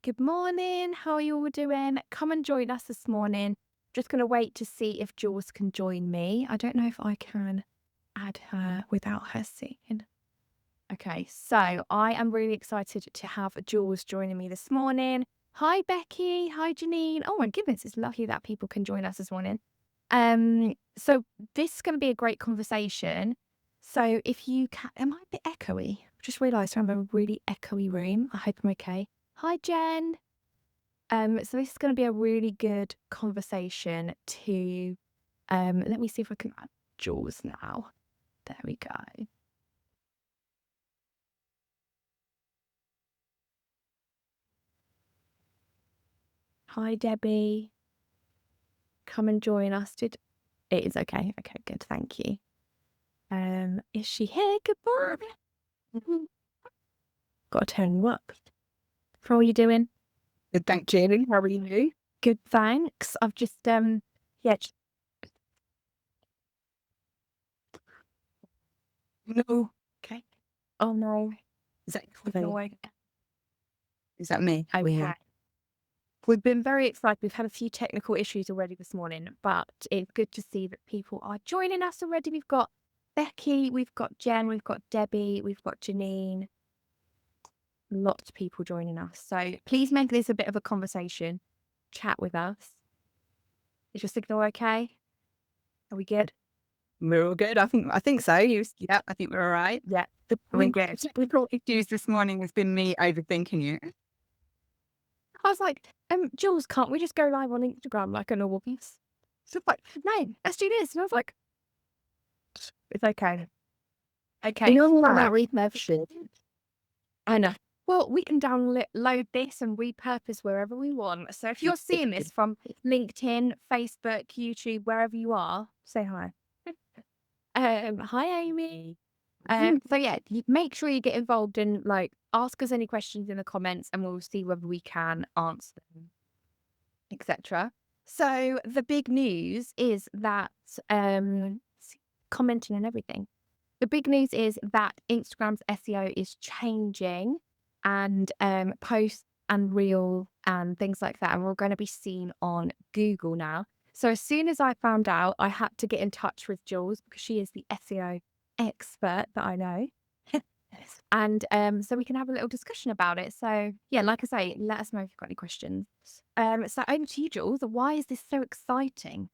Good morning. How are you all doing? Come and join us this morning. Just going to wait to see if Jules can join me. I don't know if I can add her without her seeing. Okay, so I am really excited to have Jules joining me this morning. Hi, Becky. Hi, Janine. Oh my goodness, it's lucky that people can join us this morning. So this is going to be a great conversation. So if you can, am I a bit echoey? Just realised I'm in a really echoey room. I hope I'm okay. Hi, Jen. So this is going to be a really good conversation to, let me see if I can add Jules now. There we go. Hi, Debbie. Come and join us. It is okay. Okay, good. Thank you. Is she here? Good morning. Got to turn you up. How are you doing? Good, thank you. How are you? Good, thanks. I've just, yeah. No. Okay. Oh no. Is that No. Is that me? Okay. We've been very excited. We've had a few technical issues already this morning, but it's good to see that people are joining us already. We've got Becky, we've got Jen, we've got Debbie, we've got Janine. Lots of people joining us. So please make this a bit of a conversation. Chat with us. Is your signal okay? Are we good? We're all good. I think so. Yeah, I think we're all right. Yeah. We're good. The got issues this morning has been me overthinking you. I was like, Jules, can't we just go live on Instagram like a normal piece? So like, no, let's do this. And I was like, it's okay. Okay. You know that repurposing. I know. Well, we can download this and repurpose wherever we want. So if you're seeing this from LinkedIn, Facebook, YouTube, wherever you are, say hi. Hi, Amy. So yeah, make sure you get involved and like ask us any questions in the comments, and we'll see whether we can answer them, etc. So the big news is that commenting and everything. The big news is that Instagram's SEO is changing, and posts and reel and things like that, and we're going to be seen on Google now. So as soon as I found out, I had to get in touch with Jules because she is the SEO expert that I know. And so we can have a little discussion about it. So yeah, like I say, let us know if you've got any questions. So over to you, Jules. Why is this so exciting?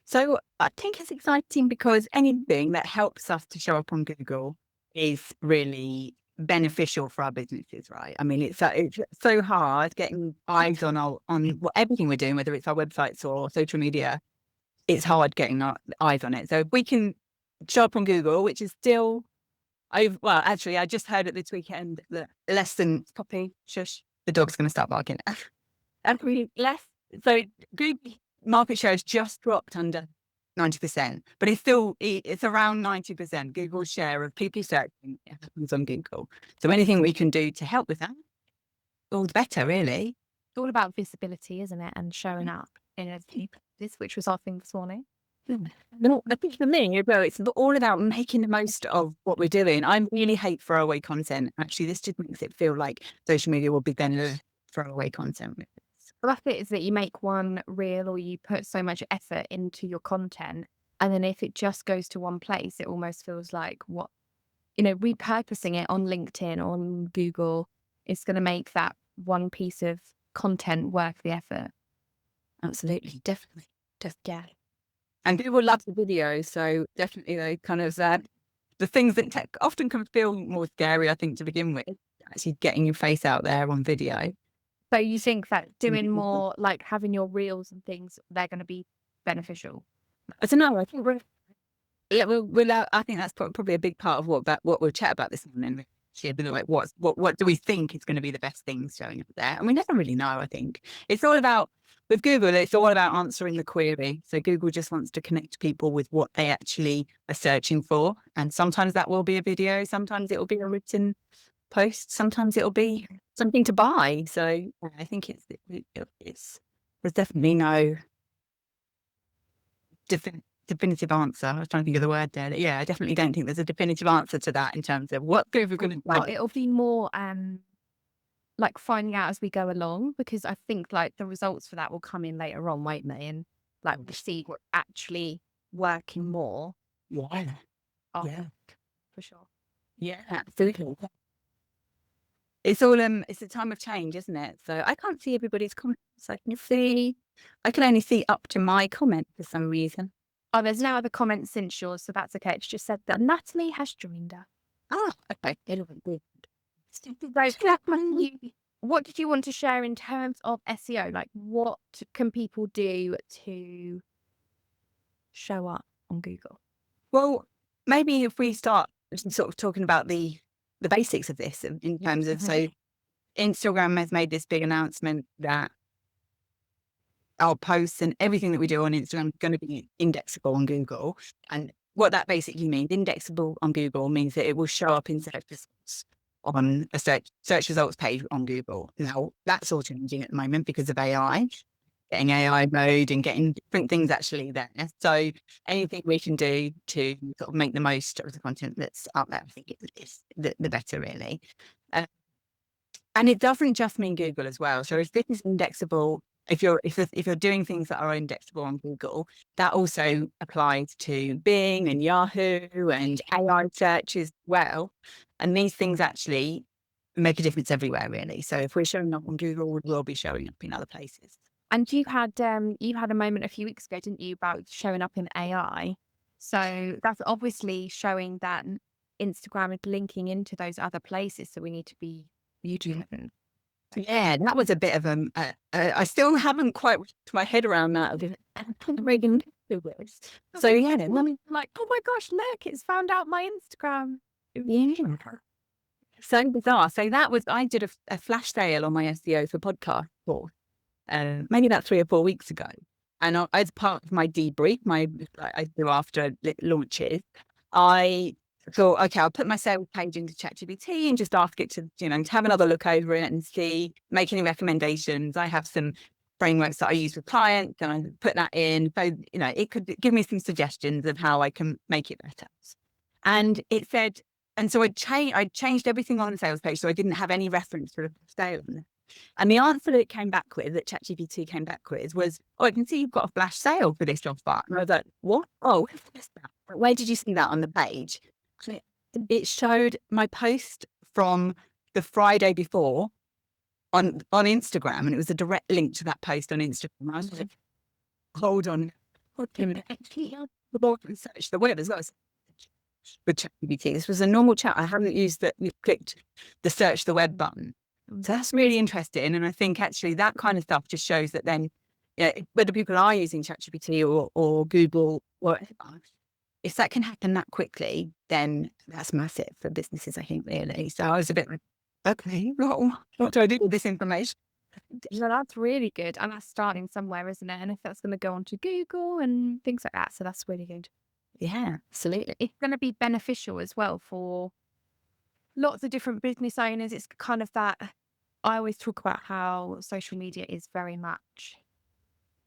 So I think it's exciting because anything that helps us to show up on Google is really beneficial for our businesses, right? I mean, it's so hard getting eyes on everything we're doing, whether it's our websites or social media. It's hard getting our eyes on it. So if we can show up on Google, which is still, well, actually, I just heard it this weekend that less than, Poppy, shush, the dog's going to start barking. And we less, so Google market share has just dropped under 90%, but it's around 90%. Google's share of people searching happens on Google. So anything we can do to help with that, all the better, really. It's all about visibility, isn't it? And showing up in a this, which was our thing this morning. No, I think for me, well, it's all about making the most of what we're doing. I really hate throwaway content. Actually, this just makes it feel like social media will be then throwaway content. Well, that's it, is that you make one reel or you put so much effort into your content. And then if it just goes to one place, it almost feels like repurposing it on LinkedIn, on Google, is going to make that one piece of content worth the effort. Absolutely, definitely. Yeah. And people love the videos, so definitely they kind of the things that often can feel more scary, I think, to begin with, actually getting your face out there on video. So you think that doing more, like having your reels and things, they're going to be beneficial? I don't know. I think I think that's probably a big part of what we'll chat about this morning. Like what do we think is going to be the best things showing up there? And we never really know. I think it's all about, with Google, it's all about answering the query. So Google just wants to connect people with what they actually are searching for, and sometimes that will be a video, sometimes it will be a written post, sometimes it'll be something to buy. So I think there's definitely no definitive answer. I was trying to think of the word there. Yeah, I definitely don't think there's a definitive answer to that in terms of what Google going to Well, it'll be more like finding out as we go along, because I think like the results for that will come in later on, won't they? And like we see what's actually working more. Yeah. Oh, Yeah. for sure. Yeah, absolutely. It's all it's a time of change, isn't it? So I can't see everybody's comments. I can only see up to my comment for some reason. Oh, there's no other comments since yours, so that's okay. It's just said that Natalie has joined us. Ah, okay. It'll be stupid. So, what did you want to share in terms of SEO? Like, what can people do to show up on Google? Well, maybe if we start sort of talking about the basics of this in terms of, so Instagram has made this big announcement that our posts and everything that we do on Instagram is going to be indexable on Google. And what that basically means, indexable on Google, means that it will show up in search results on a search results page on Google. Now, that's all changing at the moment because of AI, getting AI mode and getting different things actually there. So anything we can do to sort of make the most of the content that's out there, I think is the better, really. Uh, and it doesn't just mean Google as well. So if this is indexable, if you're doing things that are indexable on Google, that also applies to Bing and Yahoo and AI search as well. And these things actually make a difference everywhere, really. So if we're showing up on Google, we will be showing up in other places. And you had a moment a few weeks ago, didn't you, about showing up in AI? So that's obviously showing that Instagram is linking into those other places. So we need to be vigilant. Yeah, that was a bit of I still haven't quite wrapped my head around that. So yeah, I mean, like, oh my gosh, look, it's found out my Instagram. yeah, so bizarre. So that was, I did a flash sale on my SEO for podcast course, maybe about 3 or 4 weeks ago. And as part of my debrief, I do after launches, I thought, okay, I'll put my sales page into ChatGPT and just ask it to, to have another look over it and see, make any recommendations. I have some frameworks that I use with clients, and I put that in. So, it could give me some suggestions of how I can make it better. And it said, and so I changed everything on the sales page, so I didn't have any reference for a sale on it. And the answer that it came back with, that ChatGPT came back with, was, "Oh, I can see you've got a flash sale for this job spot." And I was like, "What? Oh, where did you see that on the page?" And it showed my post from the Friday before on Instagram, and it was a direct link to that post on Instagram. I was like, "Hold on, hold a minute, actually, search the web as well." With ChatGPT. This was a normal chat. I hadn't used that. You clicked the search the web button. So that's really interesting. And I think actually that kind of stuff just shows that then, whether people are using ChatGPT or Google, whatever, if that can happen that quickly, then that's massive for businesses, I think, really. So I was a bit like, okay, what do I do with this information? So that's really good. And that's starting somewhere, isn't it? And if that's going to go onto Google and things like that. So that's really good. Yeah, absolutely. It's going to be beneficial as well for lots of different business owners. It's kind of that I always talk about how social media is very much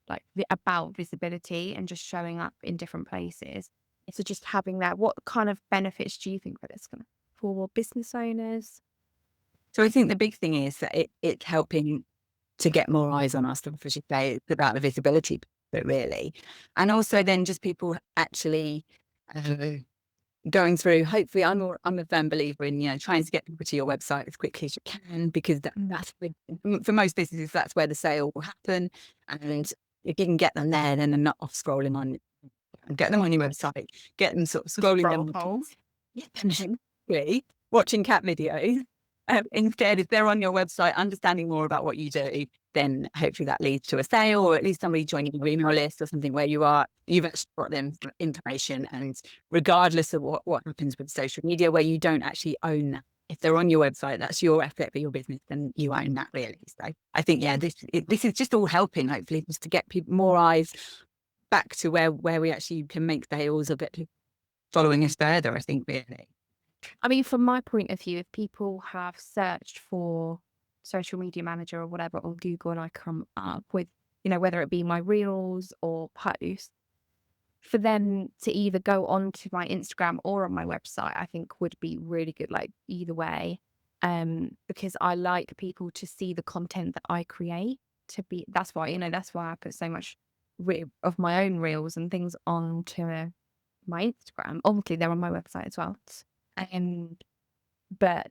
like about visibility and just showing up in different places. So just having that, what kind of benefits do you think that it's going to for business owners? So I think the big thing is that it's helping to get more eyes on us, as you say. It's about the visibility, but really, and also then just people actually going through. Hopefully, I'm a firm believer in trying to get people to your website as quickly as you can, because for most businesses that's where the sale will happen, and if you can get them there, then they're not off scrolling on. Get them on your website, get them sort of scrolling down the holes, really watching cat videos. Instead, if they're on your website, understanding more about what you do, then hopefully that leads to a sale, or at least somebody joining your email list or something where you've actually got them information. And regardless of what happens with social media, where you don't actually own that, if they're on your website, that's your effort for your business, then you own that, really. So I think, this is just all helping, hopefully, just to get people more eyes back to where we actually can make sales a bit following us further, I think, really. I mean, from my point of view, if people have searched for social media manager or whatever on Google and I come up with, whether it be my reels or posts, for them to either go onto my Instagram or on my website, I think would be really good, like either way. because I like people to see the content that I create. That's why, that's why I put so much of my own reels and things onto my Instagram. Obviously, they're on my website as well. Um, but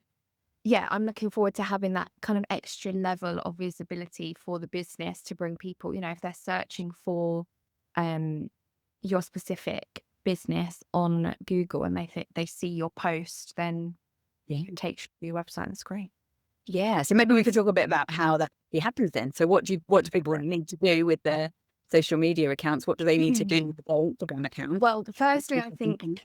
yeah, I'm looking forward to having that kind of extra level of visibility for the business to bring people, if they're searching for um, your specific business on Google and they see your post, then Yeah. you can take to your website. That's great. Yeah. So maybe we could talk a bit about how that happens then. So what do people need to do with their social media accounts? What do they need to do with their Instagram account? Well, firstly, I think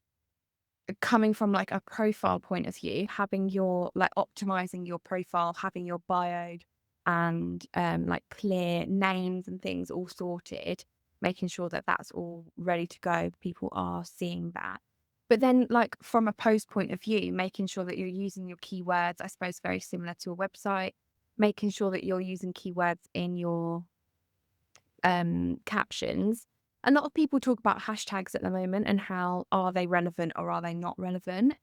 coming from like a profile point of view, having your like optimizing your profile, having your bio and like clear names and things all sorted, making sure that that's all ready to go. People are seeing that. But then, like from a post point of view, making sure that you're using your keywords, I suppose very similar to a website, making sure that you're using keywords in your captions. A lot of people talk about hashtags at the moment and how are they relevant or are they not relevant.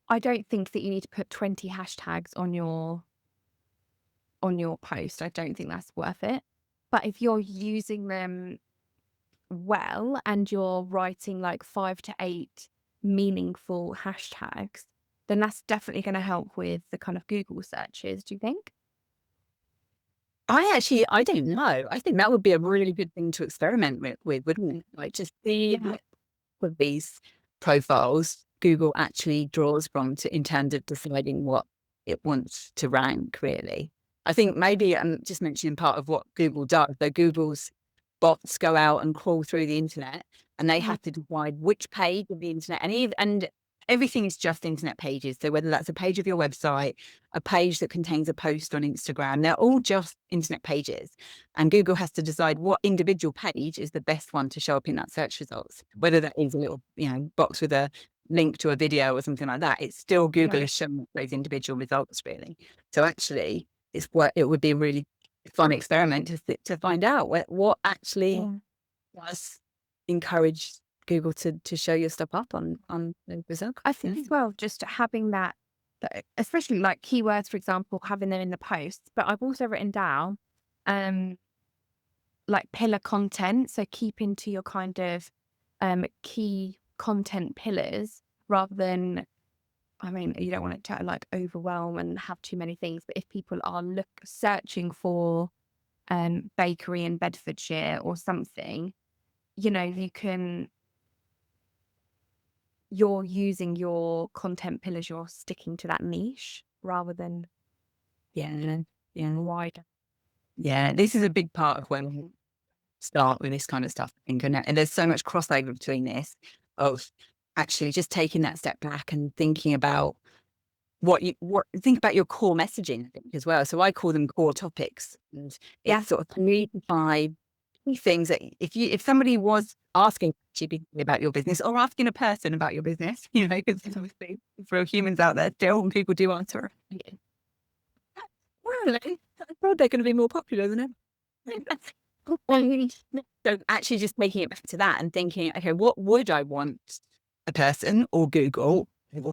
I don't think that you need to put 20 hashtags on your post. I don't think that's worth it. But if you're using them well and you're writing like 5 to 8 meaningful hashtags, then that's definitely going to help with the kind of Google searches. Do you think? I don't know. I think that would be a really good thing to experiment with, wouldn't it? Like just see Yeah. with these profiles Google actually draws from in terms of deciding what it wants to rank, really. I think maybe I'm just mentioning part of what Google does. So Google's bots go out and crawl through the internet and they Mhm. have to decide which page of the internet and everything is just internet pages. So whether that's a page of your website, a page that contains a post on Instagram, they're all just internet pages. And Google has to decide what individual page is the best one to show up in that search results. Whether that is a little, box with a link to a video or something like that, it's still Google Yeah. is showing those individual results really. So actually, it would be a really fun experiment to find out what actually Yeah. does encourage Google to show your stuff up on the results. I Yeah. think as well, just having especially like keywords, for example, having them in the posts. But I've also written down, um, like pillar content. So keeping to your kind of key content pillars rather than, I mean, you don't want it to like overwhelm and have too many things. But if people are searching for bakery in Bedfordshire or something, you can you're using your content pillars, you're sticking to that niche rather than Yeah. Yeah. wider. Yeah. This is a big part of when we start with this kind of stuff. I think, and there's so much crossover between this of actually just taking that step back and thinking about think about your core messaging, I think, as well. So I call them core topics, and Yeah. it's sort of 3 to 5 key things that if somebody was asking GPT about your business or asking a person about your business, because obviously for humans out there still, people do answer. Well, I thought they're going to be more popular than ever. So actually just making it back to that and thinking, okay, what would I want a person or Google or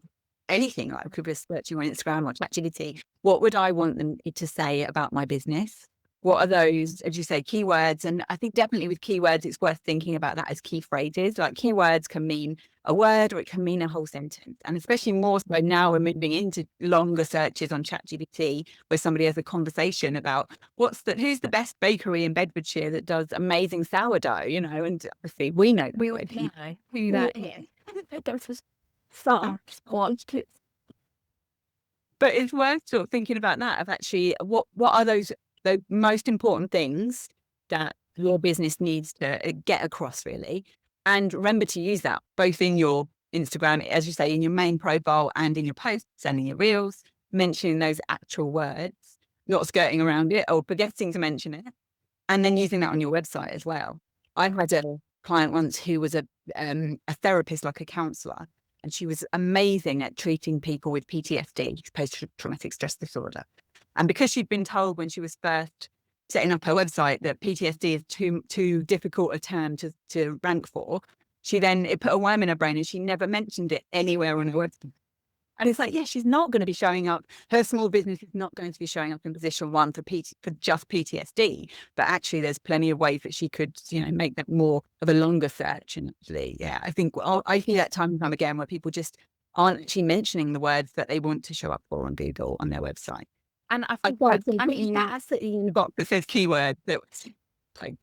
anything, like I could be searching on Instagram or ChatGPT, what would I want them to say about my business? What are those, as you say, keywords? And I think definitely with keywords, it's worth thinking about that as key phrases. Like keywords can mean a word or it can mean a whole sentence. And especially more so now we're moving into longer searches on ChatGPT where somebody has a conversation about who's the best bakery in Bedfordshire that does amazing sourdough, and obviously we know We that. would know who that is. That was fun. But it's worth sort of thinking about that of actually what are those the most important things that your business needs to get across really. And remember to use that both in your Instagram, as you say, in your main profile and in your posts and in your reels, mentioning those actual words, not skirting around it or forgetting to mention it, and then using that on your website as well. I had a client once who was a therapist, like a counselor, and she was amazing at treating people with PTSD, post-traumatic stress disorder. And because she'd been told when she was first setting up her website that PTSD is too difficult a term to rank for, it put a worm in her brain and she never mentioned it anywhere on her website. And it's like, yeah, she's not going to be showing up. Her small business is not going to be showing up in position one for for just PTSD. But actually, there's plenty of ways that she could, make that more of a longer search. And actually, yeah, I think I see that time and time again where people just aren't actually mentioning the words that they want to show up for on Google on their website. And I I think tried that's, to I put mean, in that absolutely in the box that says keyword that was like,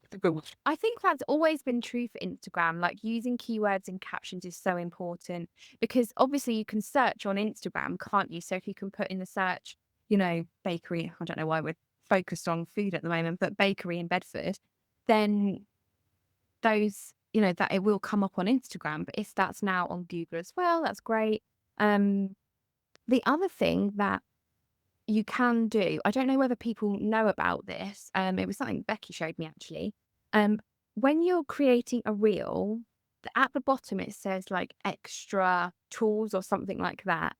I think that's always been true for Instagram. Like using keywords in captions is so important because obviously you can search on Instagram, can't you? So if you can put in the search, bakery, I don't know why we're focused on food at the moment, but bakery in Bedford, then that it will come up on Instagram. But if that's now on Google as well, that's great. Um, the other thing that you can do, I don't know whether people know about this. It was something Becky showed me actually. Um, when you're creating a reel, at the bottom it says like extra tools or something like that,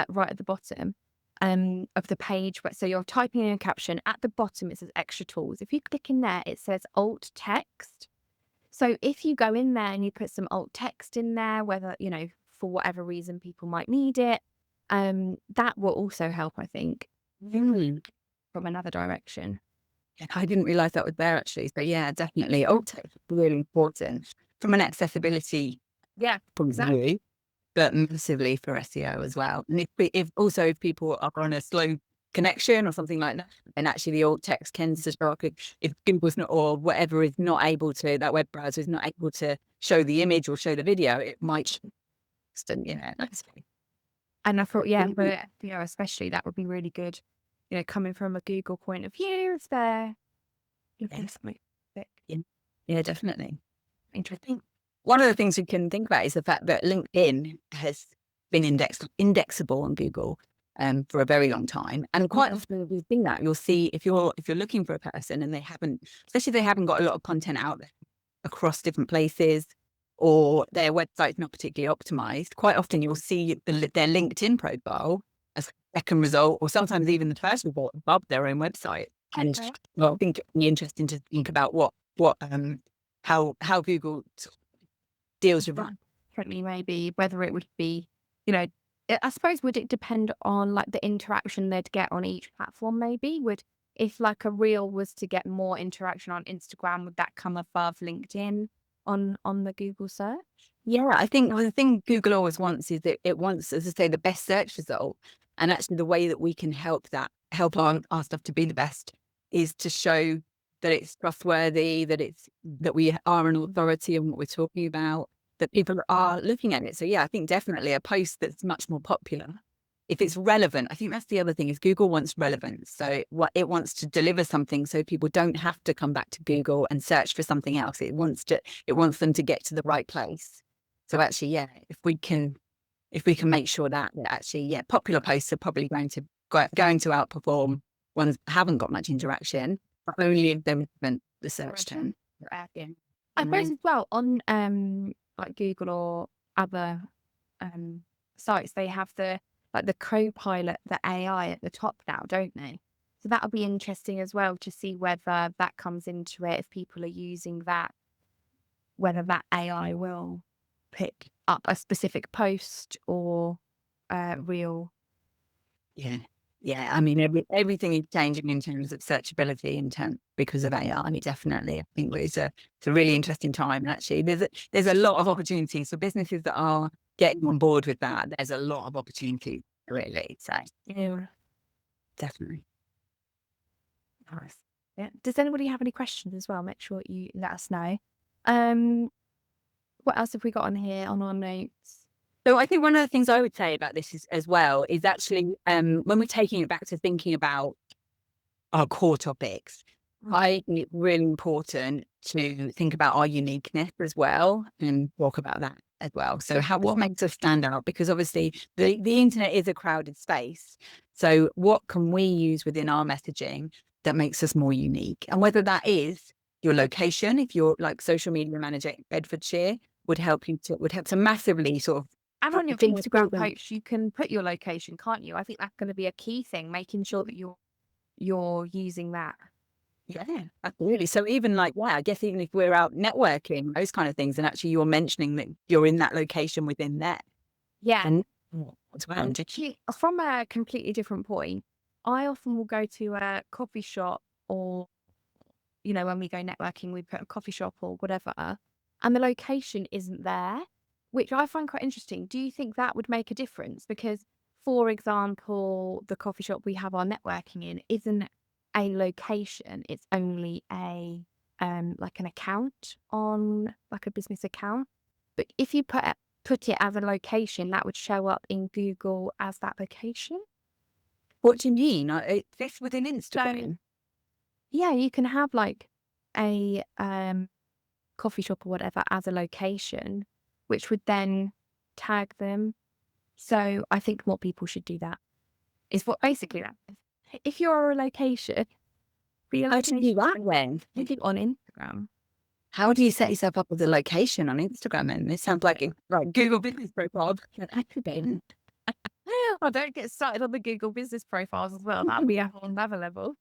right at the bottom of the page. So you're typing in a caption. At the bottom it says extra tools. If you click in there, it says alt text. So if you go in there and you put some alt text in there, whether, for whatever reason people might need it, that will also help, I think, mm. from another direction. Yeah, I didn't realize that was there actually. So yeah, definitely. Alt text is really important from an accessibility Yeah, point of view, but massively for SEO as well. And if people are on a slow connection or something like that, and actually the alt text tends to show up if Google's not, or whatever is not able to, that web browser is not able to show the image or show the video, it might, that's And I thought, yeah, for SEO especially, that would be really good. Coming from a Google point of view, if they're looking at something thick. yeah, yeah, definitely. Interesting. One of the things we can think about is the fact that LinkedIn has been indexable on Google for a very long time, and quite often we've seen that. You'll see if you're looking for a person and they haven't, especially if they haven't got a lot of content out there across different places, or their website's not particularly optimized. Quite often you'll see their LinkedIn profile as a second result, or sometimes even the first result above their own website. And Okay. well, I think it'd be interesting to think about how Google deals with that. Differently, maybe whether it would be, I suppose, would it depend on like the interaction they'd get on each platform? Maybe would if like a reel was to get more interaction on Instagram, would that come above LinkedIn on the Google search? Yeah, I think the thing Google always wants is that it wants, as I say, the best search result. And actually the way that we can help our stuff to be the best is to show that it's trustworthy, that we are an authority on what we're talking about, that people are looking at it. So yeah, I think definitely a post that's much more popular, if it's relevant. I think that's the other thing, is Google wants relevance. So what it wants to deliver something so people don't have to come back to Google and search for something else. It wants them to get to the right place. So actually, yeah, if we can make sure that actually, yeah, popular posts are probably going to outperform ones that haven't got much interaction, but only if they're relevant the search term. Yeah. I suppose as well on like Google or other sites, they have the co-pilot, the AI at the top now, don't they? So that'll be interesting as well to see whether that comes into it, if people are using that, whether that AI will pick up a specific post or reel. Yeah. Yeah. I mean, everything is changing in terms of searchability because of AI. I mean, definitely. I think it's a really interesting time. And actually, there's a lot of opportunities for businesses that are getting on board with that. There's a lot of opportunities, really. So, Yeah. definitely. Nice. Yeah. Does anybody have any questions as well? Make sure you let us know. Um, what else have we got on here on our notes? So I think one of the things I would say about this as well is actually when we're taking it back to thinking about our core topics, I think it's really important to think about our uniqueness as well and talk about that as well. So what makes us stand out? Because obviously the internet is a crowded space. So what can we use within our messaging that makes us more unique? And whether that is your location, if you're like social media manager in Bedfordshire, would help to massively sort of And on your things Instagram post, you can put your location, can't you? I think that's going to be a key thing, making sure that you're using that. Yeah, absolutely. So even like, wow, I guess even if we're out those kind of things, and actually you're mentioning that you're in that location within there. Yeah. And as well. From a completely different point, I often will go to a coffee shop or, when we go networking, we put a coffee shop or whatever, and the location isn't there, which I find quite interesting. Do you think that would make a difference? Because, for example, the coffee shop we have our networking in isn't a location, it's only like an account on like a business account. But if you put it as a location, that would show up in Google as that location. What do you mean? This within So Instagram? yeah, you can have like a coffee shop or whatever as a location, which would then tag them. So I think more people should do that. Is what basically that is. If you're a location, be a How do you location do that when? on Instagram. How do you set yourself up with a location on Instagram then? This sounds like a Google business profile. Activate. Oh, don't get started on the Google business profiles as well. That'd be a whole another level.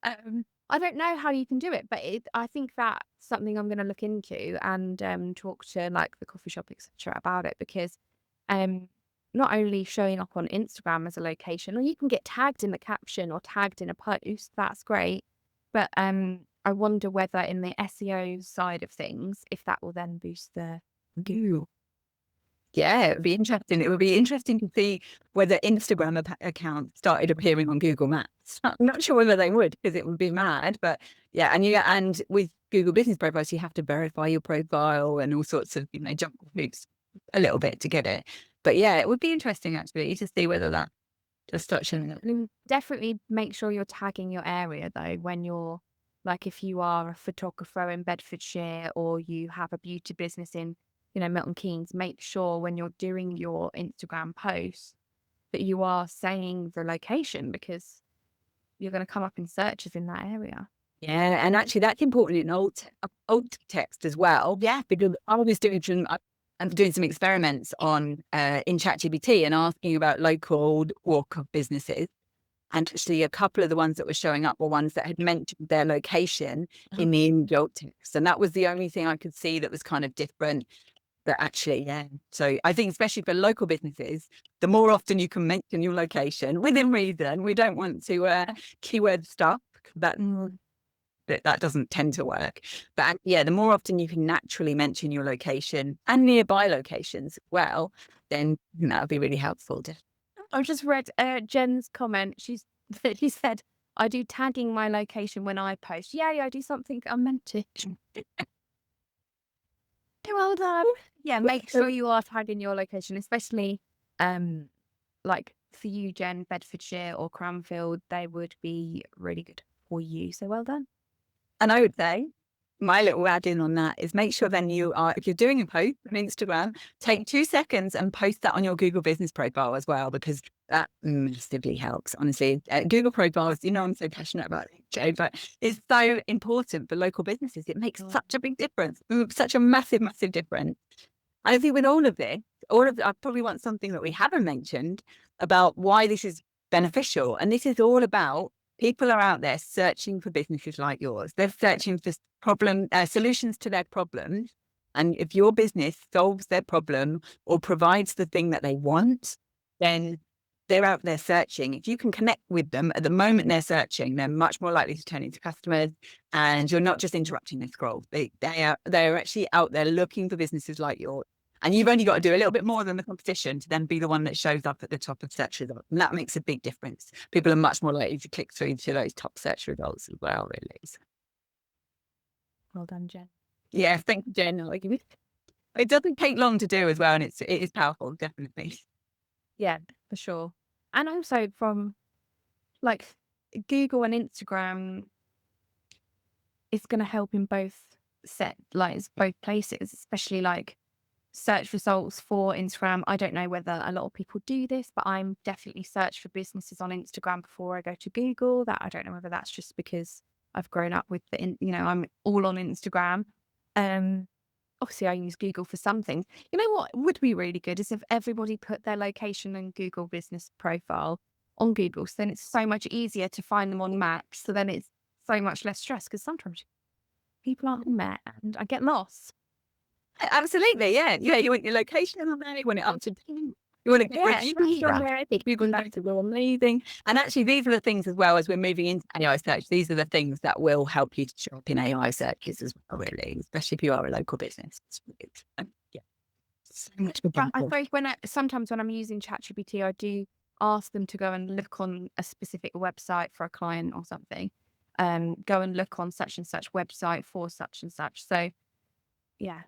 I don't know how you can do it, but I think that's something I'm going to look into and talk to like the coffee shop, etc., about it because not only showing up on Instagram as a location, or you can get tagged in the caption or tagged in a post. That's great, but I wonder whether in the SEO side of things, if that will then boost the Google. Yeah, it would be interesting. It would be interesting to see whether Instagram accounts started appearing on Google Maps. I'm not sure whether they would because it would be mad. But yeah, and with Google Business Profiles, you have to verify your profile and all sorts of jump hoops a little bit to get it. But yeah, it would be interesting actually to see whether that just starts showing up. Definitely make sure you're tagging your area though when you're like if you are a photographer in Bedfordshire or you have a beauty business in, Milton Keynes, make sure when you're doing your Instagram posts that you are saying the location because you're going to come up in searches in that area. Yeah, and actually that's important in alt text as well. Yeah, because I'm doing some experiments on in ChatGPT and asking about local walk of businesses. And actually, a couple of the ones that were showing up were ones that had mentioned their location in the alt text, and that was the only thing I could see that was kind of different. But actually, yeah. So I think especially for local businesses, the more often you can mention your location within reason, we don't want to keyword stuff that doesn't tend to work. But yeah, the more often you can naturally mention your location and nearby locations as well, then that would be really helpful. I've just read Jen's comment. She said, I do tagging my location when I post. Yeah, I do something I meant to. Well done. Yeah, make sure you are tagging your location, especially like for you, Jen, Bedfordshire or Cranfield, they would be really good for you. So well done. And I would say my little add in on that is make sure then if you're doing a post on Instagram, take 2 seconds and post that on your Google business profile as well, because that massively helps. Honestly, Google profiles, I'm so passionate about it, Joe, but it's so important for local businesses. It makes such a big difference, such a massive, massive difference. I think with all of this, I probably want something that we haven't mentioned about why this is beneficial. And this is all about people are out there searching for businesses like yours. They're searching for solutions to their problems. And if your business solves their problem or provides the thing that they want, then they're out there searching. If you can connect with them at the moment they're searching, they're much more likely to turn into customers. And you're not just interrupting their scroll. They're actually out there looking for businesses like yours. And you've only got to do a little bit more than the competition to then be the one that shows up at the top of search results. And that makes a big difference. People are much more likely to click through to those top search results as well, really. So, Well done, Jen. yeah, thank you, Jen. It doesn't take long to do as well. And it is powerful, definitely. Yeah, for sure. And also from like Google and Instagram, it's going to help in both places, especially like search results for Instagram. I don't know whether a lot of people do this, but I'm definitely search for businesses on Instagram before I go to Google. That I don't know whether that's just because I've grown up with I'm all on Instagram. Obviously I use Google for some things. You know what would be really good is if everybody put their location and Google business profile on Google. So then it's so much easier to find them on maps. So then it's so much less stress because sometimes people aren't met and I get lost. Absolutely, yeah. Yeah, you want your location on there, you want it up to date, you You want to get Yeah, reviews on there. I think Google knows that we're amazing. And actually, these are the things as well as we're moving into AI search. These are the things that will help you to show up in AI searches as well, really, especially if you are a local business. Yeah, so much But I potential. suppose sometimes when I'm using ChatGPT, I do ask them to go and look on a specific website for a client or something. Go and look on such and such website for such and such. So yeah.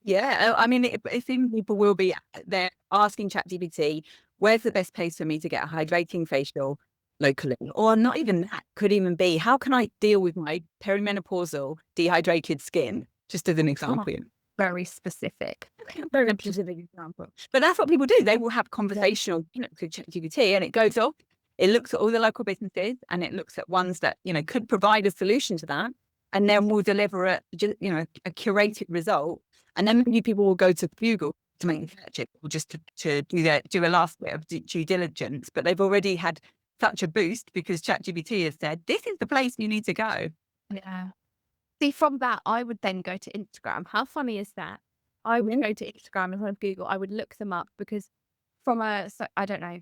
Yeah, I mean, it seems people will be they're asking ChatGPT, where's the best place for me to get a hydrating facial locally? Or not even that, could even be, how can I deal with my perimenopausal dehydrated skin? Just as an example. Very specific. Very specific example. But that's what people do. They will have conversational, with ChatGPT, and it goes off. It looks at all the local businesses and it looks at ones that, could provide a solution to that. And then we'll deliver a curated result. And then maybe people will go to Google to make the search or just to do a last bit of due diligence. But they've already had such a boost because ChatGPT has said, this is the place you need to go. Yeah. See, from that, I would then go to Instagram. How funny is that? I would go to Instagram and on Google. I would look them up because I don't know,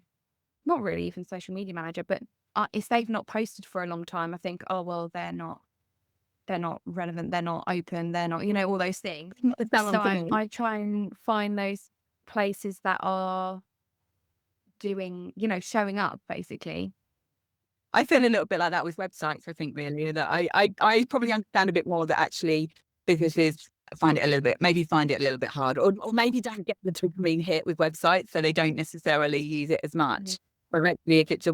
not really even social media manager, but if they've not posted for a long time, I think, oh, well, they're not relevant. They're not open. They're not, all those things. So I try and find those places that are doing, showing up basically. I feel a little bit like that with websites. I think really that I probably understand a bit more that actually businesses find it a little bit hard, or maybe don't get the dopamine hit with websites, so they don't necessarily use it as much. But actually, if it's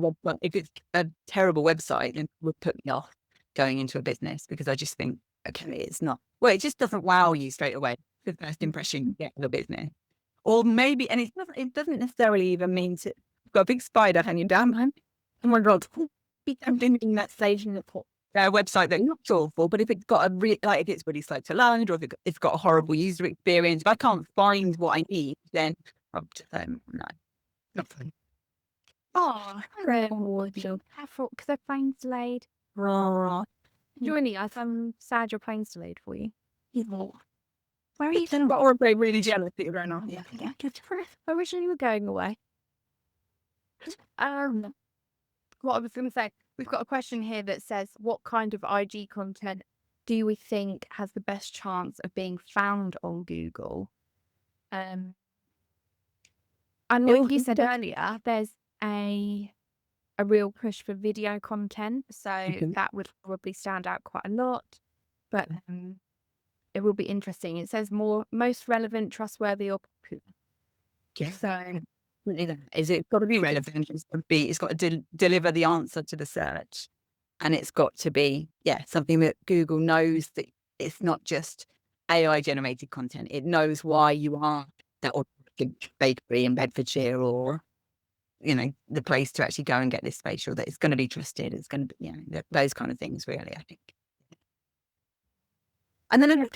a terrible website, then it would put me off going into a business because I just think, okay, it's not. Well, it just doesn't wow you straight away. The first impression you get of the business, or maybe, and it doesn't necessarily even mean to. You've got a big spider hanging down, man. Oh my god. I'm limiting that stage in the website that looks awful, but if it's got if it's really slow to load, or if it's got a horrible user experience, if I can't find what I need, then I'm just no, not fun. Oh, careful because their plane's delayed. Johnny, I'm sad your plane's delayed for you. Where are you going? Or are they really jealous that you're going on? Yeah, Originally, we're going away. What I was going to say, we've got a question here that says, what kind of IG content do we think has the best chance of being found on Google? And like you said earlier, there's a real push for video content, so that would probably stand out quite a lot. But it will be interesting. It says most relevant, trustworthy, or popular. Yeah. So is it got to be relevant? It's got to deliver the answer to the search, and it's got to be something that Google knows that it's not just AI generated content. It knows why you are that bakery in Bedfordshire, or the place to actually go and get this facial. That it's going to be trusted. It's going to be those kind of things. Really, I think. And then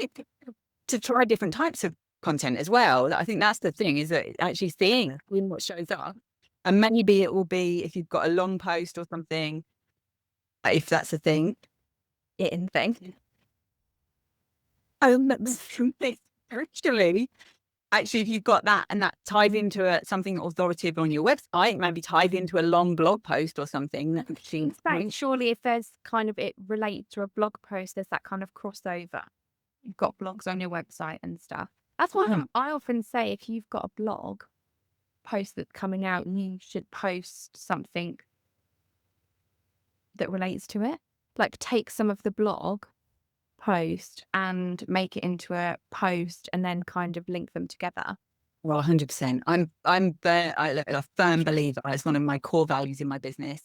to try different types of content as well. I think that's the thing, is that actually seeing what shows up, and maybe it will be if you've got a long post or something, if that's a thing. Actually, if you've got that and that ties into something authoritative on your website, maybe ties into a long blog post or something. Surely if there's kind of it relates to a blog post, there's that kind of crossover. You've got blogs on your website and stuff. That's why I often say, if you've got a blog post that's coming out, you should post something that relates to it. Like take some of the blog post and make it into a post and then kind of link them together. Well, 100%. I'm a firm believer. It's one of my core values in my business,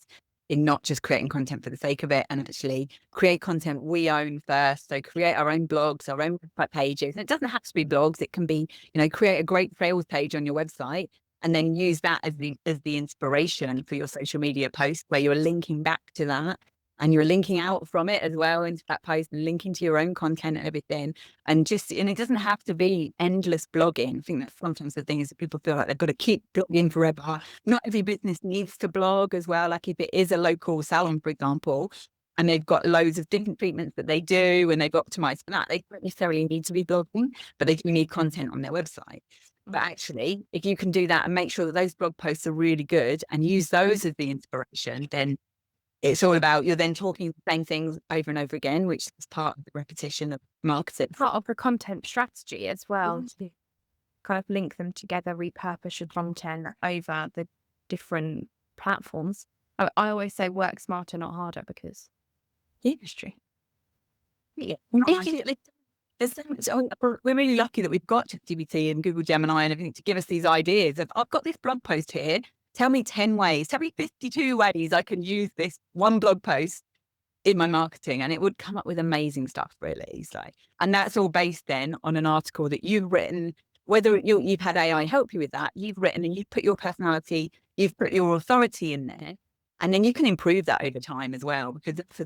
in not just creating content for the sake of it, and actually create content we own first. So create our own blogs, our own website pages. And it doesn't have to be blogs. It can be, create a great sales page on your website and then use that as the inspiration for your social media post, where you're linking back to that. And you're linking out from it as well into that post, and linking to your own content and everything. And it doesn't have to be endless blogging. I think that's sometimes the thing, is that people feel like they've got to keep blogging forever. Not every business needs to blog as well. Like if it is a local salon, for example, and they've got loads of different treatments that they do and they've optimized for that, they don't necessarily need to be blogging, but they do need content on their website. But actually, if you can do that and make sure that those blog posts are really good and use those as the inspiration, then it's all about you're then talking the same things over and over again, which is part of the repetition of marketing. Part of the content strategy as well, to kind of link them together, repurpose your content over the different platforms. I always say work smarter, not harder, because it's true. Yeah. There's so much, we're really lucky that we've got ChatGPT and Google Gemini and everything to give us these ideas of, I've got this blog post here. Tell me 10 ways, tell me 52 ways I can use this one blog post in my marketing. And it would come up with amazing stuff, really. So, and that's all based then on an article that you've written, whether you've had AI help you with that, you've written and you've put your personality, you've put your authority in there. And then you can improve that over time as well, because for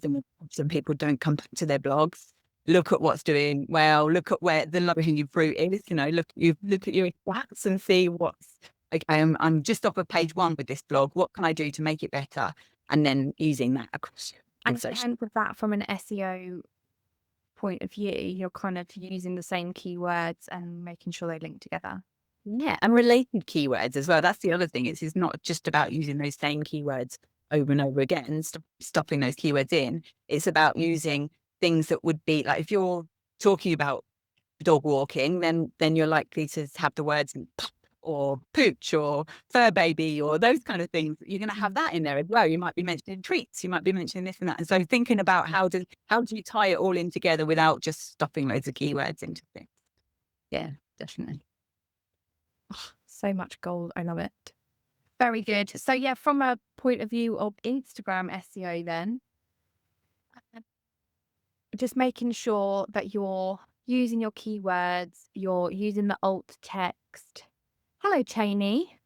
some people don't come back to their blogs. Look at what's doing well. Look at where the low-hanging fruit is. You know, look at your stats and see what's okay. I'm just off of page 1 with this blog. What can I do to make it better? And then using that across your And with that, from an SEO point of view, you're kind of using the same keywords and making sure they link together. Yeah, and related keywords as well. That's the other thing. It's not just about using those same keywords over and over again, stuffing those keywords in. It's about using things that would be like, if you're talking about dog walking, then you're likely to have the words pup or pooch or fur baby or those kind of things. You're going to have that in there as well. You might be mentioning treats. You might be mentioning this and that. And so thinking about how do you tie it all in together without just stuffing loads of keywords into things. Yeah, definitely. So much gold. I love it. Very good. So yeah, from a point of view of Instagram SEO then, just making sure that you're using your keywords, you're using the alt text. Hello, Cheney.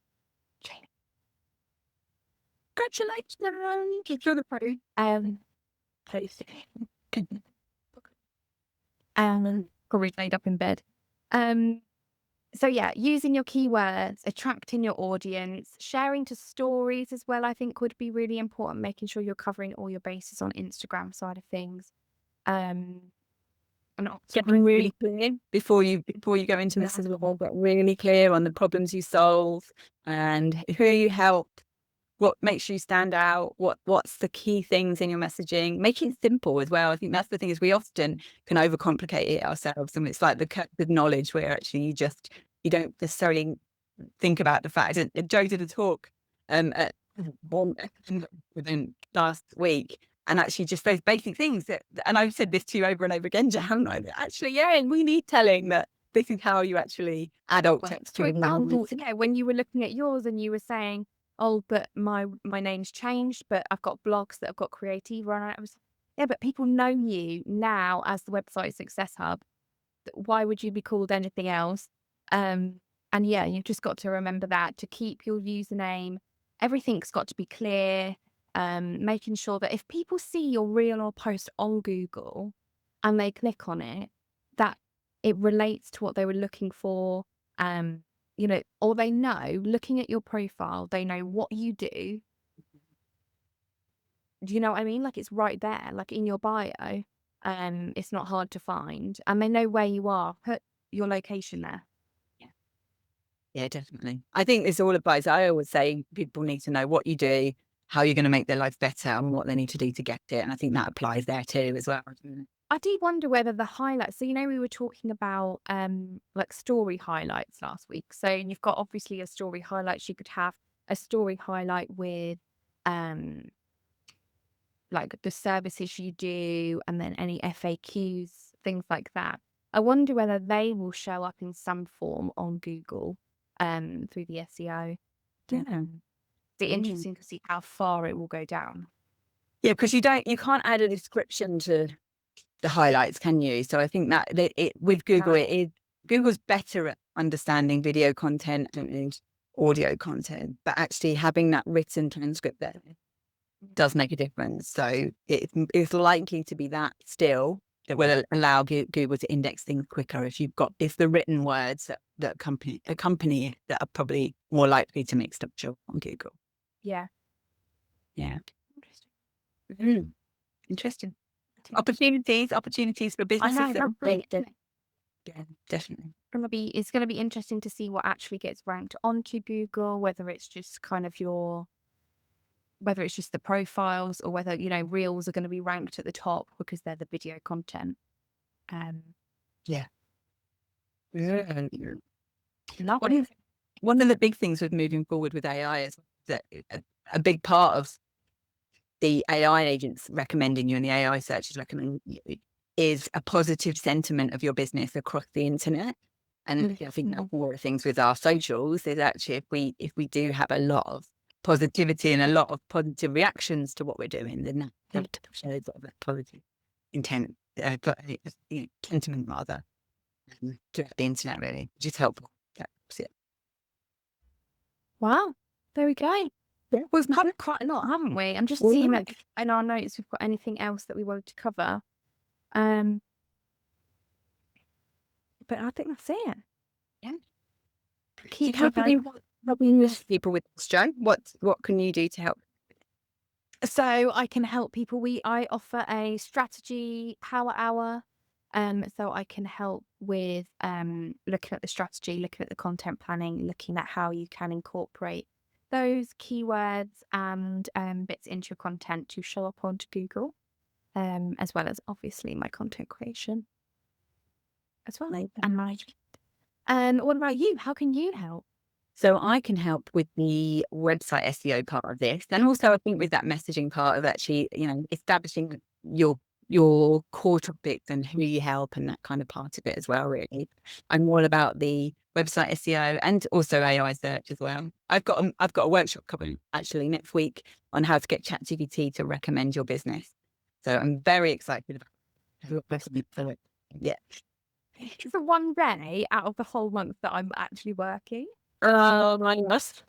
Congratulations. You're the pro. Probably laid up in bed. So yeah, using your keywords, attracting your audience, sharing to stories as well, I think would be really important, making sure you're covering all your bases on Instagram side of things. And Getting really clear before you go into this as well, but really clear on the problems you solve and who you help, what makes you stand out, what's the key things in your messaging. Make it simple as well. I think that's the thing, is we often can overcomplicate it ourselves, and it's like the collective knowledge where actually you don't necessarily think about the fact. And Joe did a talk at within last week, and actually just those basic things that, and I've said this to you over and over again, Jan, like, actually, yeah, and we need telling that this is how you actually adult text to example, yeah, when you were looking at yours and you were saying, oh, but my name's changed, but I've got blogs that have got creative on it. I was, yeah, but people know you now as the website Success Hub. Why would you be called anything else? And yeah, you've just got to remember that to keep your username. Everything's got to be clear. Making sure that if people see your reel or post on Google and they click on it, that it relates to what they were looking for. Or they know, looking at your profile, they know what you do. Do you know what I mean? Like, it's right there, like in your bio. It's not hard to find, and they know where you are. Put your location there. Yeah, definitely. I think it's all about, I always say people need to know what you do, how you're going to make their life better, and what they need to do to get it. And I think that applies there too as well. I do wonder whether the highlights, so we were talking about like story highlights last week. So you've got obviously a story highlights. You could have a story highlight with like the services you do, and then any FAQs, things like that. I wonder whether they will show up in some form on Google through the SEO. Yeah. It's interesting to see how far it will go down. Yeah, because you can't add a description to the highlights, can you? So I think that with Google, Google's better at understanding video content and audio content, but actually having that written transcript there does make a difference. So it's likely to be that still that will allow Google to index things quicker if the written words that accompany it that are probably more likely to make stuff show on Google. Yeah. Yeah. Interesting. Opportunities for businesses. Yeah, definitely. It's gonna be interesting to see what actually gets ranked onto Google, whether it's just the profiles or whether, reels are gonna be ranked at the top because they're the video content. Um, Yeah. Yeah. One Lovely. of one of the big things with moving forward with AI is that a big part of the AI agents recommending you and the AI searches recommending you is a positive sentiment of your business across the internet. And I think Mhm. one of the things with our socials is actually if we do have a lot of positivity and a lot of positive reactions to what we're doing, then that shows sort of a positive intent, sentiment rather, throughout the internet really, which is helpful. Yeah, that's it. Wow. There we go. Yeah. We've covered quite a lot, haven't we? I'm just Well, seeing like in our notes we've got anything else that we wanted to cover. Um, but I think that's it. yeah. So Keep how can going. you help you people with this, Joe? What can you do to help? So I can help people. I offer a strategy power hour. So I can help with looking at the strategy, looking at the content planning, looking at how you can incorporate those keywords and bits into your content to show up onto Google, as well as obviously my content creation as well. Like, And management. And what about you? How can you help? so I can help with the website SEO part of this, and also I think with that messaging part of actually, establishing your core topics and who you help and that kind of part of it as well. Really, I'm all about the website SEO and also AI search as well. I've got a workshop coming actually next week on how to get ChatGPT to recommend your business. So I'm very excited about it. Yeah. It's the one day out of the whole month that I'm actually working. I must.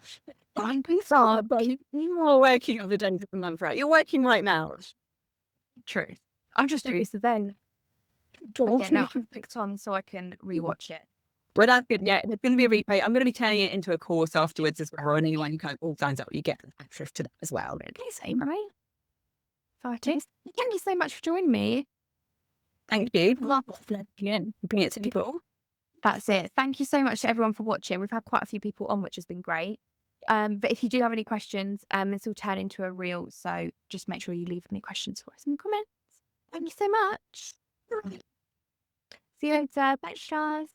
I'm bizarre, but you are working on the days of the month, right? You're working right now. True. I'm just doing this then. But yeah, no, I picked on so I can rewatch it. Well, that's good. Yeah, there's going to be a replay. I'm going to be turning it into a course afterwards as well. And anyone who kind of all signs up, you get access to that as well. Really. Okay, same, right? Exciting. Thank you so much for joining me. Thank you. Love again. Bring it to people. That's it. Thank you so much to everyone for watching. We've had quite a few people on, which has been great. But if you do have any questions, this will turn into a reel. So just make sure you leave any questions for us in the comments. Thank you so much. See you later. Thanks, guys.